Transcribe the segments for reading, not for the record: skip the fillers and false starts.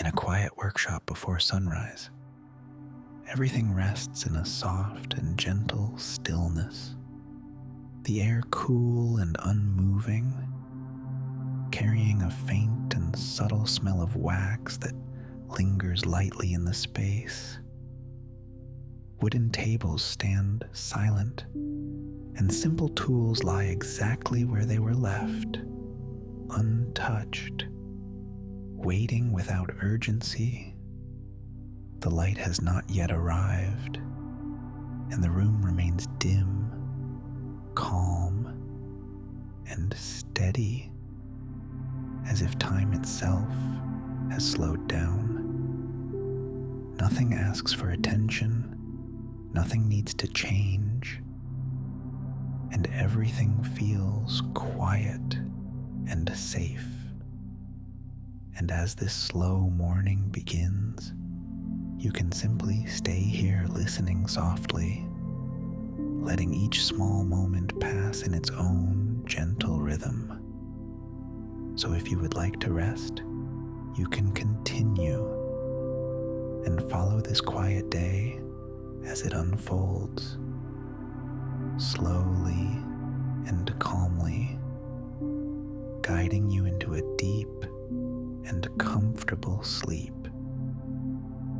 In a quiet workshop before sunrise, everything rests in a soft and gentle stillness, the air cool and unmoving, carrying a faint and subtle smell of wax that lingers lightly in the space. Wooden tables stand silent, and simple tools lie exactly where they were left, untouched, waiting without urgency. The light has not yet arrived, and the room remains dim, calm, and steady, as if time itself has slowed down. Nothing asks for attention, nothing needs to change, and everything feels quiet and safe. And as this slow morning begins, you can simply stay here listening softly, letting each small moment pass in its own gentle rhythm. So if you would like to rest, you can continue and follow this quiet day as it unfolds, slowly and calmly, guiding you into a deep and comfortable sleep.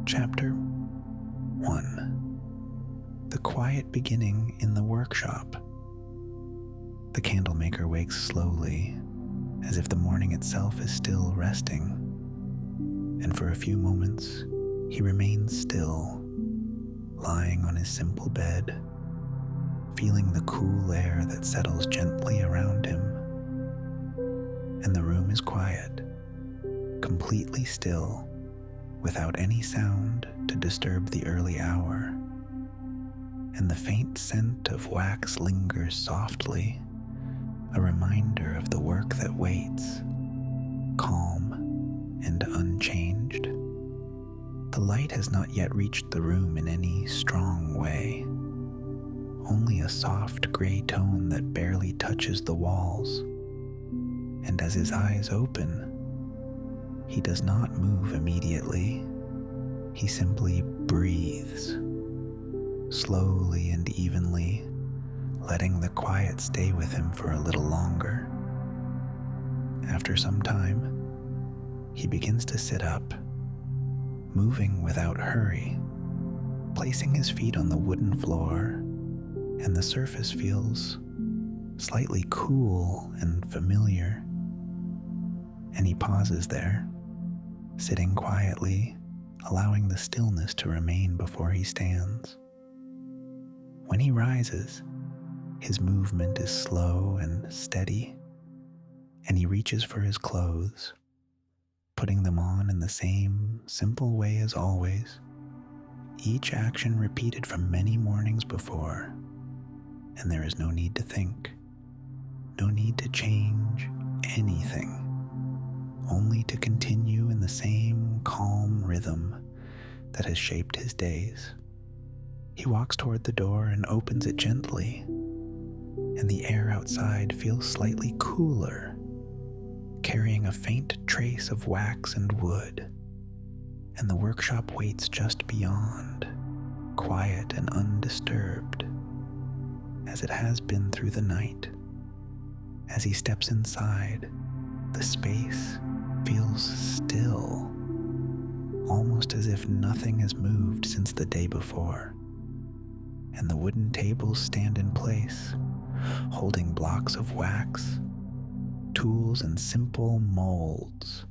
Chapter 1. The quiet beginning in the workshop. The candlemaker wakes slowly, as if the morning itself is still resting, and for a few moments he remains still, lying on his simple bed, feeling the cool air that settles gently around him. And the room is quiet, completely still, without any sound to disturb the early hour. And the faint scent of wax lingers softly, a reminder of the work that waits, calm and unchanged. The light has not yet reached the room in any strong way, only a soft gray tone that barely touches the walls. And as his eyes open, he does not move immediately. He simply breathes, slowly and evenly, letting the quiet stay with him for a little longer. After some time, he begins to sit up, moving without hurry, placing his feet on the wooden floor, and the surface feels slightly cool and familiar. And he pauses there, sitting quietly, allowing the stillness to remain before he stands. When he rises, his movement is slow and steady, and he reaches for his clothes, putting them on in the same simple way as always, each action repeated from many mornings before. And there is no need to think, no need to change anything, only to continue in the same calm rhythm that has shaped his days. He walks toward the door and opens it gently, and the air outside feels slightly cooler, carrying a faint trace of wax and wood. And the workshop waits just beyond, quiet and undisturbed, as it has been through the night. As he steps inside, the space feels still, almost as if nothing has moved since the day before. And the wooden tables stand in place, holding blocks of wax, tools, and simple molds,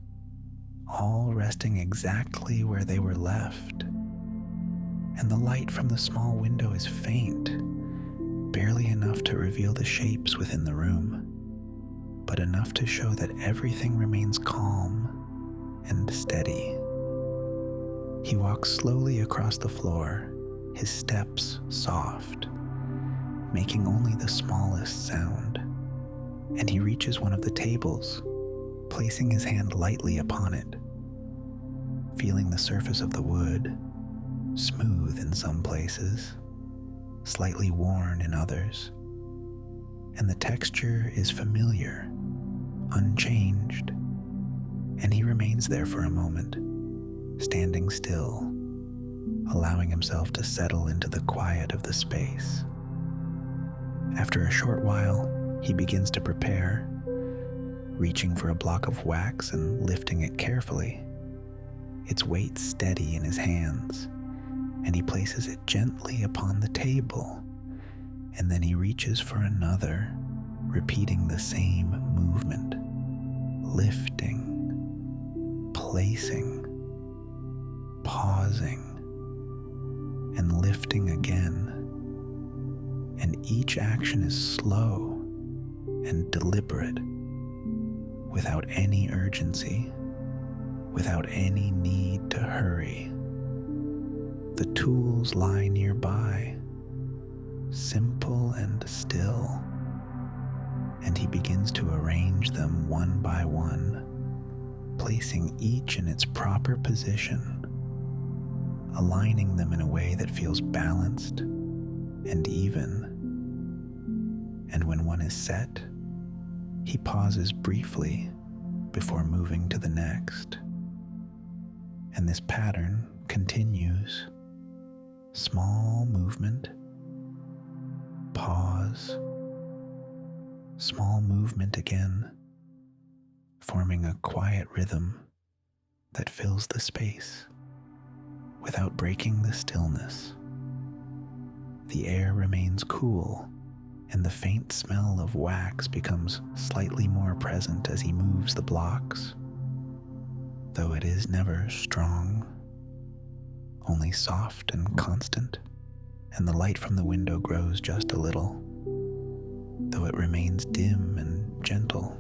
all resting exactly where they were left. And the light from the small window is faint, barely enough to reveal the shapes within the room, but enough to show that everything remains calm and steady. He walks slowly across the floor, his steps soft, making only the smallest sound, and he reaches one of the tables, placing his hand lightly upon it, feeling the surface of the wood, smooth in some places, slightly worn in others, and the texture is familiar, unchanged, and he remains there for a moment, standing still, allowing himself to settle into the quiet of the space. After a short while, he begins to prepare, reaching for a block of wax and lifting it carefully. Its weight steady in his hands, and he places it gently upon the table, and then he reaches for another, repeating the same movement, lifting, placing, pausing, and lifting again. And each action is slow and deliberate, without any urgency, without any need to hurry. The tools lie nearby, simple and still, and he begins to arrange them one by one, placing each in its proper position, aligning them in a way that feels balanced and even. And when one is set, he pauses briefly before moving to the next. And this pattern continues. Small movement, pause, small movement again, forming a quiet rhythm that fills the space without breaking the stillness. The air remains cool, and the faint smell of wax becomes slightly more present as he moves the blocks, though it is never strong, only soft and constant, and the light from the window grows just a little, though it remains dim and gentle,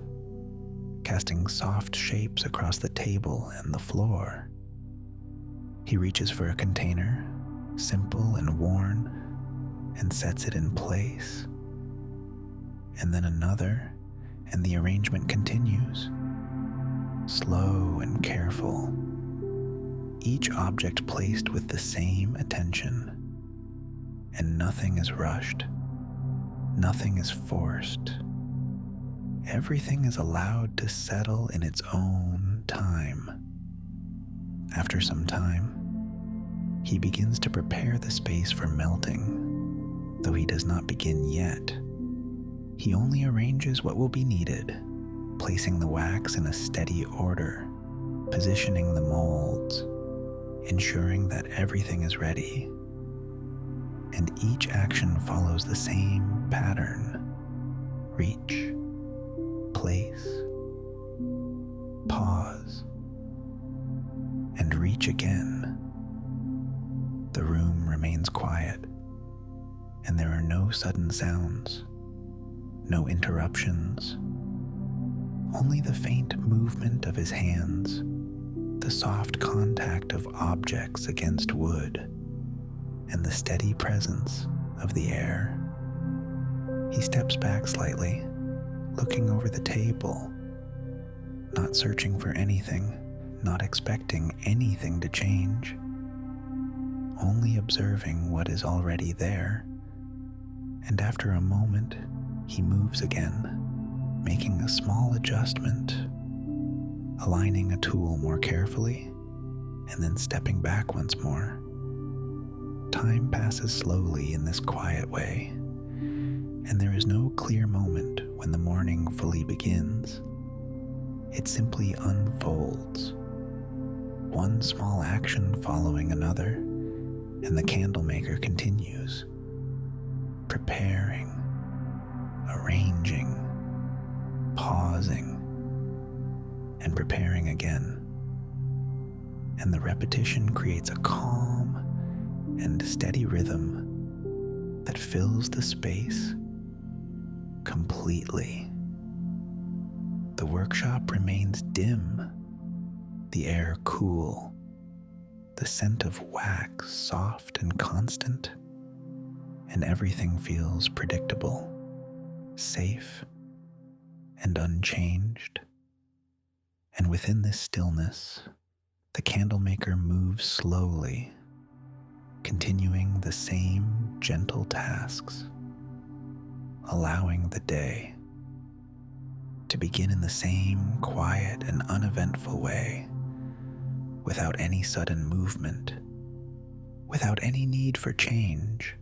casting soft shapes across the table and the floor. He reaches for a container, simple and worn, and sets it in place. And then another, and the arrangement continues, slow and careful, each object placed with the same attention, and nothing is rushed, nothing is forced. Everything is allowed to settle in its own time. After some time, he begins to prepare the space for melting, though he does not begin yet. He only arranges what will be needed, placing the wax in a steady order, positioning the molds, ensuring that everything is ready. And each action follows the same pattern. Reach, place, pause, and reach again. The room remains quiet, and there are no sudden sounds. No interruptions, only the faint movement of his hands, the soft contact of objects against wood, and the steady presence of the air. He steps back slightly, looking over the table, not searching for anything, not expecting anything to change, only observing what is already there. And after a moment, he moves again, making a small adjustment, aligning a tool more carefully, and then stepping back once more. Time passes slowly in this quiet way, and there is no clear moment when the morning fully begins. It simply unfolds, one small action following another, and the candlemaker continues, preparing, arranging, pausing, and preparing again. And the repetition creates a calm and steady rhythm that fills the space completely. The workshop remains dim, the air cool, the scent of wax soft and constant, and everything feels predictable, safe, and unchanged. And within this stillness, the candlemaker moves slowly, continuing the same gentle tasks, allowing the day to begin in the same quiet and uneventful way, without any sudden movement, without any need for change,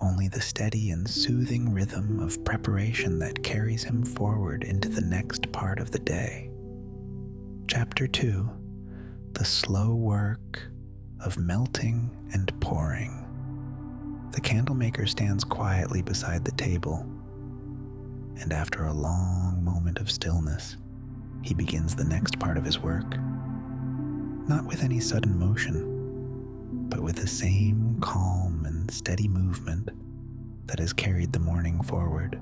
only the steady and soothing rhythm of preparation that carries him forward into the next part of the day. Chapter 2: The Slow Work of Melting and Pouring. The candlemaker stands quietly beside the table, and after a long moment of stillness, he begins the next part of his work, not with any sudden motion, but with the same calm and steady movement that has carried the morning forward.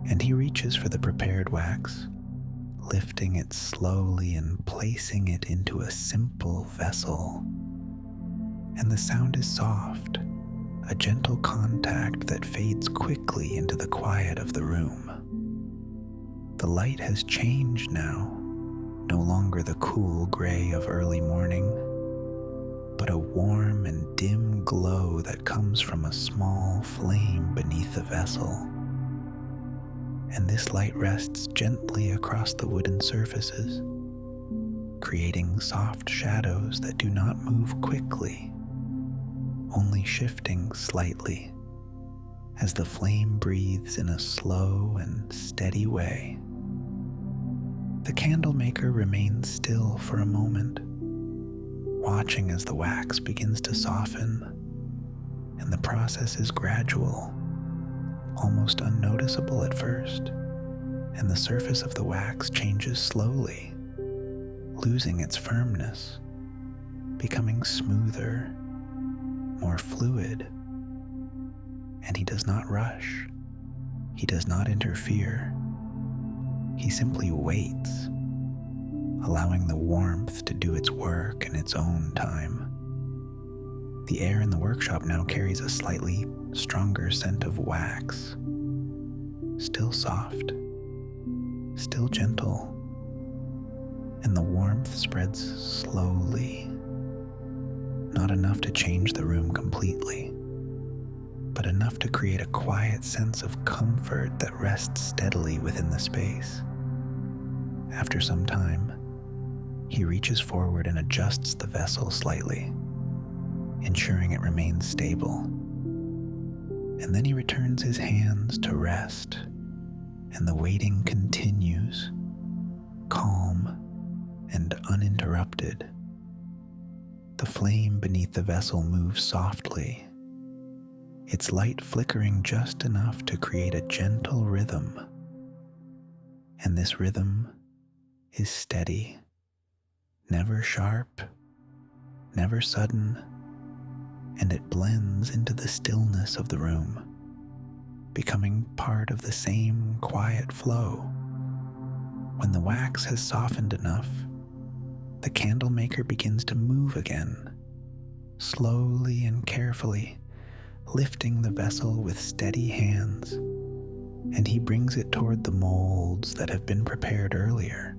And he reaches for the prepared wax, lifting it slowly and placing it into a simple vessel. And the sound is soft, a gentle contact that fades quickly into the quiet of the room. The light has changed now, no longer the cool gray of early morning, but a warm and dim glow that comes from a small flame beneath the vessel. And this light rests gently across the wooden surfaces, creating soft shadows that do not move quickly, only shifting slightly as the flame breathes in a slow and steady way. The candlemaker remains still for a moment, watching as the wax begins to soften, and the process is gradual, almost unnoticeable at first, and the surface of the wax changes slowly, losing its firmness, becoming smoother, more fluid. And he does not rush, he does not interfere, he simply waits, allowing the warmth to do its work in its own time. The air in the workshop now carries a slightly stronger scent of wax, still soft, still gentle, and the warmth spreads slowly, not enough to change the room completely, but enough to create a quiet sense of comfort that rests steadily within the space. After some time, he reaches forward and adjusts the vessel slightly, ensuring it remains stable. And then he returns his hands to rest, and the waiting continues, calm and uninterrupted. The flame beneath the vessel moves softly, its light flickering just enough to create a gentle rhythm. And this rhythm is steady, never sharp, never sudden, and it blends into the stillness of the room, becoming part of the same quiet flow. When the wax has softened enough, the candlemaker begins to move again, slowly and carefully, lifting the vessel with steady hands, and he brings it toward the molds that have been prepared earlier.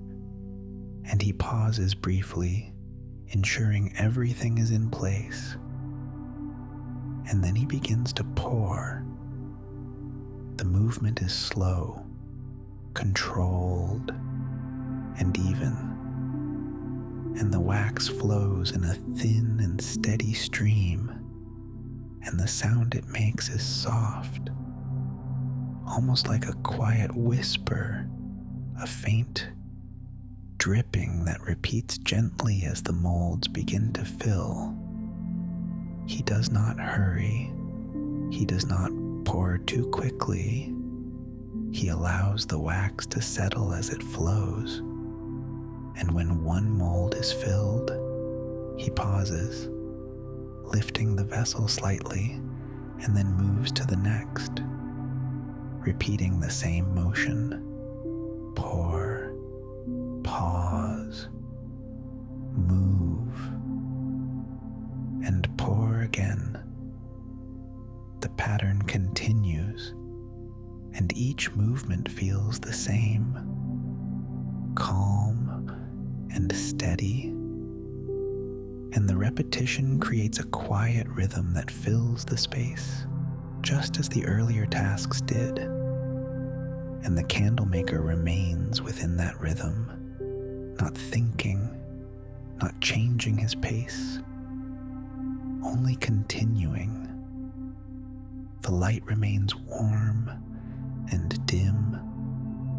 And he pauses briefly, ensuring everything is in place. And then he begins to pour. The movement is slow, controlled, and even. And the wax flows in a thin and steady stream, and the sound it makes is soft, almost like a quiet whisper, a faint dripping that repeats gently as the molds begin to fill. He does not hurry. He does not pour too quickly. He allows the wax to settle as it flows. And when one mold is filled, he pauses, lifting the vessel slightly, and then moves to the next, repeating the same motion. Pour, pause, move, and pour again. The pattern continues, and each movement feels the same, calm and steady, and the repetition creates a quiet rhythm that fills the space, just as the earlier tasks did. And the candlemaker remains within that rhythm, not thinking, not changing his pace, only continuing. The light remains warm and dim,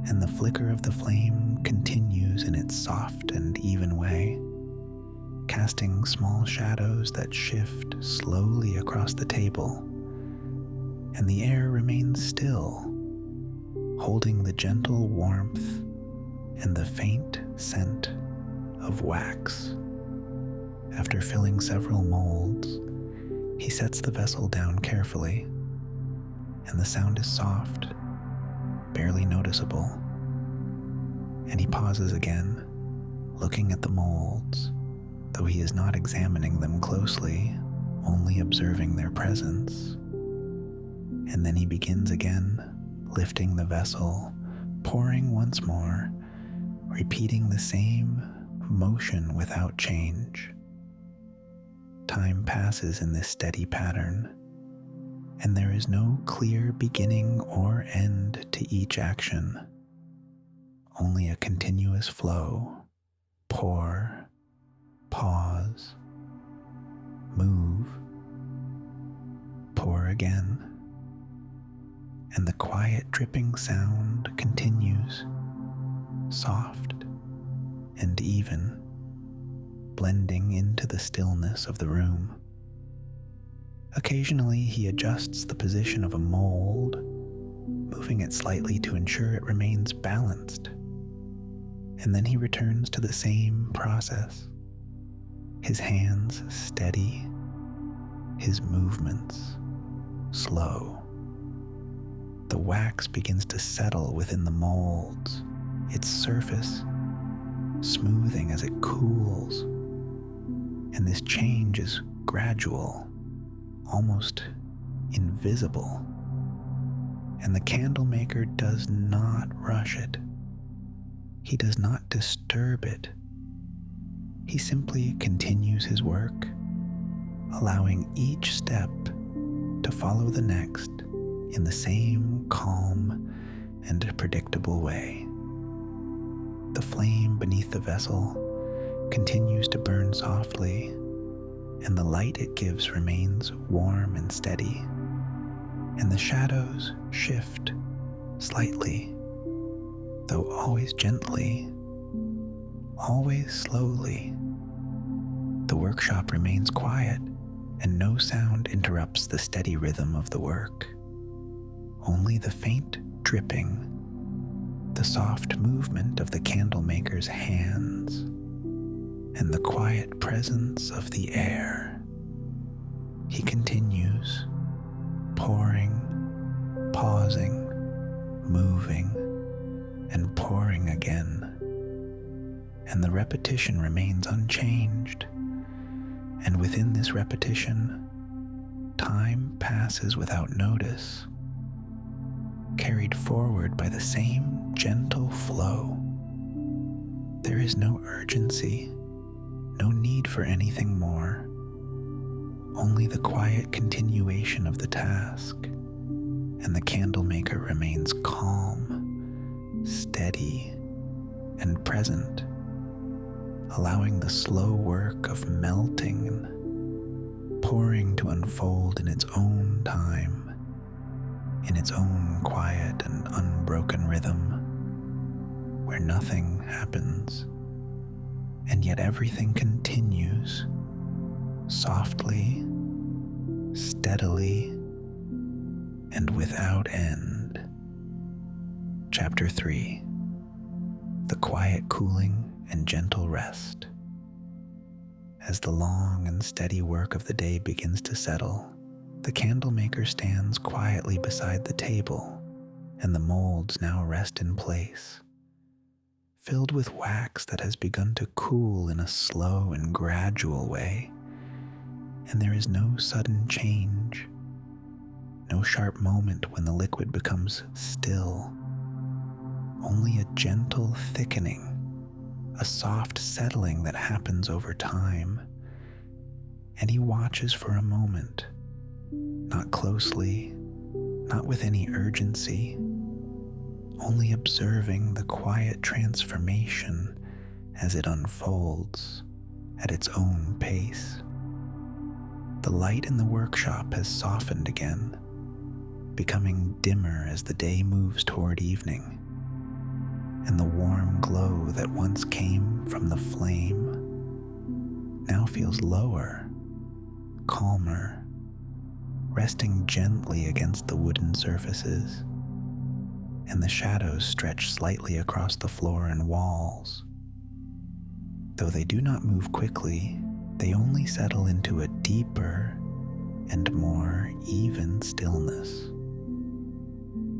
and the flicker of the flame continues in its soft and even way, casting small shadows that shift slowly across the table, and the air remains still, holding the gentle warmth and the faint scent of wax. After filling several molds, he sets the vessel down carefully, and the sound is soft, barely noticeable. And he pauses again, looking at the molds, though he is not examining them closely, only observing their presence. And then he begins again, lifting the vessel, pouring once more, repeating the same motion without change. Time passes in this steady pattern, and there is no clear beginning or end to each action, only a continuous flow. Pour, pause, move, pour again, and the quiet dripping sound continues, soft and even, blending into the stillness of the room. Occasionally, he adjusts the position of a mold, moving it slightly to ensure it remains balanced. And then he returns to the same process, his hands steady, his movements slow. The wax begins to settle within the molds, its surface smoothing as it cools, and this change is gradual, almost invisible, and the candle maker does not rush it. He does not disturb it. He simply continues his work, allowing each step to follow the next in the same calm and predictable way. The flame beneath the vessel continues to burn softly, and the light it gives remains warm and steady, and the shadows shift slightly, though always gently, always slowly. The workshop remains quiet, and no sound interrupts the steady rhythm of the work. Only the faint dripping, the soft movement of the candle maker's hands, and the quiet presence of the air. He continues, pouring, pausing, moving, and pouring again. And the repetition remains unchanged. And within this repetition, time passes without notice, carried forward by the same gentle flow. There is no urgency, no need for anything more, only the quiet continuation of the task, and the candle maker remains calm, steady, and present, allowing the slow work of melting and pouring to unfold in its own time, in its own quiet and unbroken rhythm, where nothing happens, and yet everything continues, softly, steadily, and without end. Chapter 3. The quiet cooling and gentle rest. As the long and steady work of the day begins to settle, the candle maker stands quietly beside the table, and the molds now rest in place, filled with wax that has begun to cool in a slow and gradual way, and there is no sudden change, no sharp moment when the liquid becomes still, only a gentle thickening, a soft settling that happens over time. And he watches for a moment, not closely, not with any urgency, only observing the quiet transformation as it unfolds, at its own pace. The light in the workshop has softened again, becoming dimmer as the day moves toward evening, and the warm glow that once came from the flame now feels lower, calmer, resting gently against the wooden surfaces, and the shadows stretch slightly across the floor and walls. Though they do not move quickly, they only settle into a deeper and more even stillness.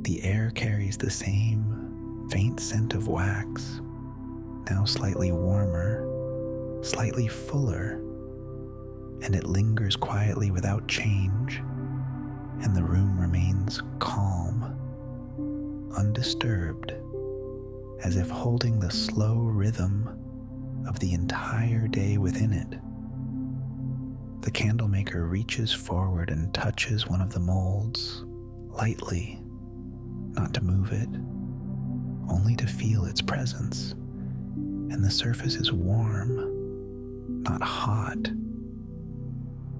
The air carries the same faint scent of wax, now slightly warmer, slightly fuller, and it lingers quietly without change, and the room remains calm, undisturbed, as if holding the slow rhythm of the entire day within it. The candlemaker reaches forward and touches one of the molds, lightly, not to move it, only to feel its presence, and the surface is warm, not hot,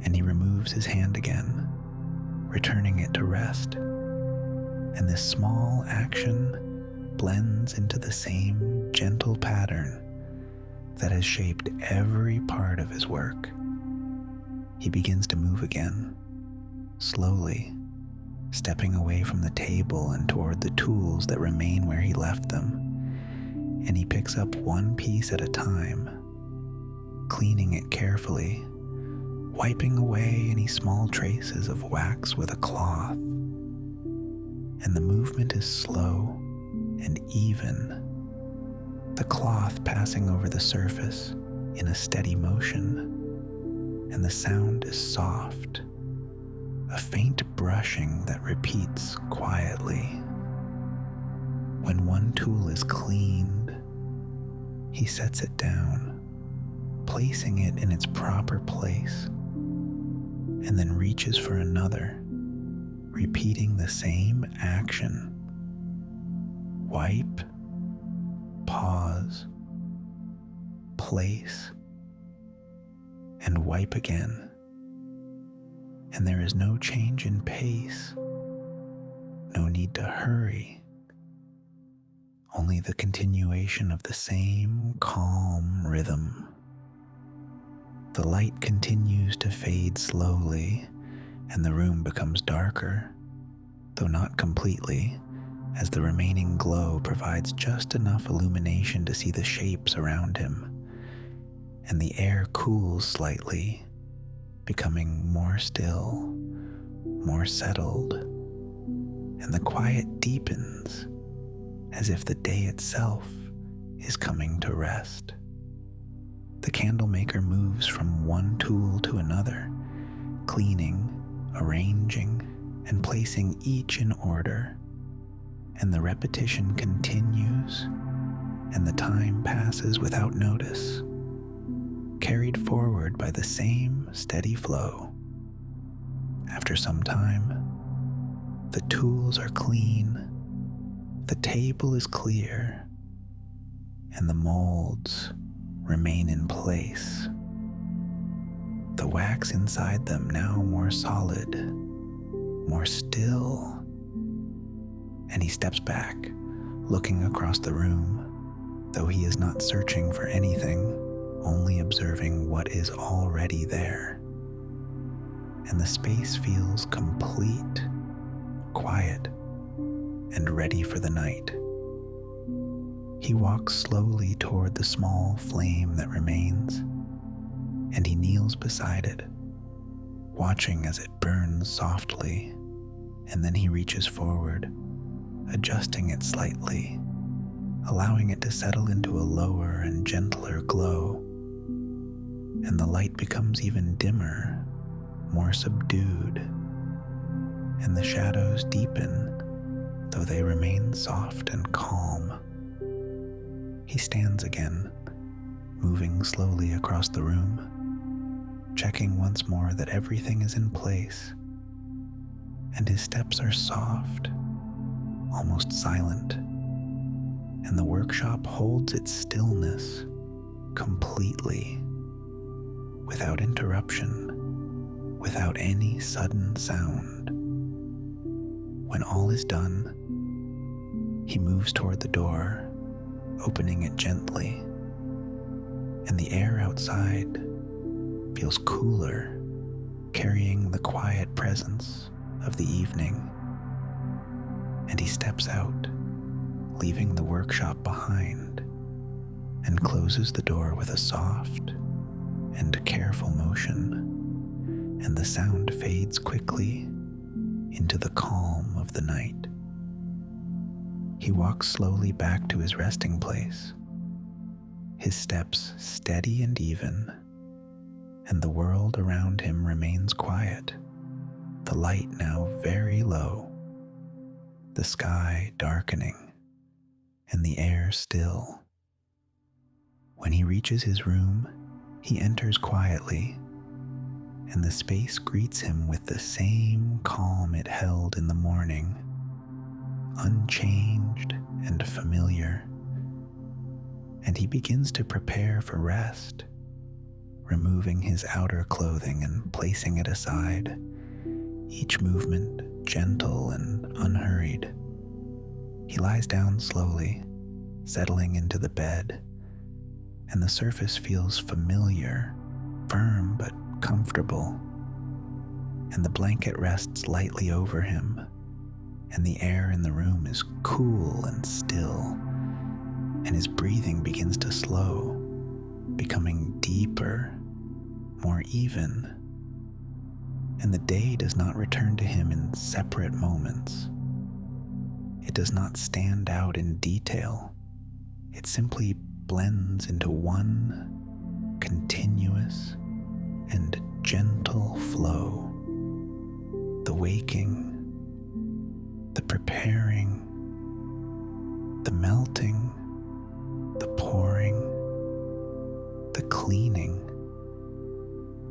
and he removes his hand again, returning it to rest, and this small action blends into the same gentle pattern that has shaped every part of his work. He begins to move again, slowly, stepping away from the table and toward the tools that remain where he left them, and he picks up one piece at a time, cleaning it carefully, wiping away any small traces of wax with a cloth. And the movement is slow and even, the cloth passing over the surface in a steady motion, and the sound is soft, a faint brushing that repeats quietly. When one tool is cleaned, he sets it down, placing it in its proper place, and then reaches for another, repeating the same action. Wipe, pause, place, and wipe again. And there is no change in pace, no need to hurry, only the continuation of the same calm rhythm. The light continues to fade slowly, and the room becomes darker, though not completely, as the remaining glow provides just enough illumination to see the shapes around him, and the air cools slightly, becoming more still, more settled, and the quiet deepens as if the day itself is coming to rest. The candlemaker moves from one tool to another, cleaning, arranging, and placing each in order, and the repetition continues, and the time passes without notice, carried forward by the same steady flow. After some time, the tools are clean, the table is clear, and the molds remain in place. The wax inside them now more solid, more still, and he steps back, looking across the room, though he is not searching for anything, only observing what is already there. And the space feels complete, quiet, and ready for the night. He walks slowly toward the small flame that remains, and he kneels beside it, watching as it burns softly, and then he reaches forward, adjusting it slightly, allowing it to settle into a lower and gentler glow, and the light becomes even dimmer, more subdued, and the shadows deepen, though they remain soft and calm. He stands again, moving slowly across the room, checking once more that everything is in place, and his steps are soft, almost silent, and the workshop holds its stillness completely, without interruption, without any sudden sound. When all is done, he moves toward the door, opening it gently, and the air outside feels cooler, carrying the quiet presence of the evening. And he steps out, leaving the workshop behind, and closes the door with a soft and careful motion, and the sound fades quickly into the calm of the night. He walks slowly back to his resting place, his steps steady and even, and the world around him remains quiet, the light now very low, the sky darkening, and the air still. When he reaches his room, he enters quietly, and the space greets him with the same calm it held in the morning, unchanged and familiar. And he begins to prepare for rest, removing his outer clothing and placing it aside, each movement gentle and unhurried. He lies down slowly, settling into the bed, and the surface feels familiar, firm but comfortable, and the blanket rests lightly over him, and the air in the room is cool and still, and his breathing begins to slow, becoming deeper, more even, and the day does not return to him in separate moments. It does not stand out in detail. It simply blends into one continuous and gentle flow. The waking, the preparing, the melting, the pouring, the cleaning,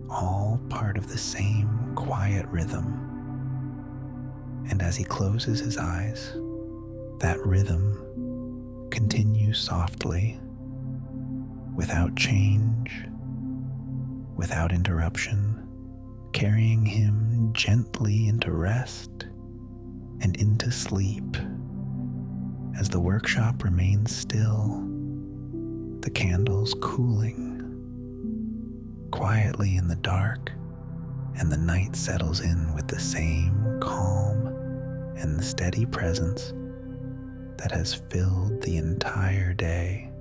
all part of the same quiet rhythm. And as he closes his eyes, that rhythm continues softly, without change, without interruption, carrying him gently into rest and into sleep. As the workshop remains still, the candles cooling quietly in the dark, and the night settles in with the same calm and steady presence that has filled the entire day.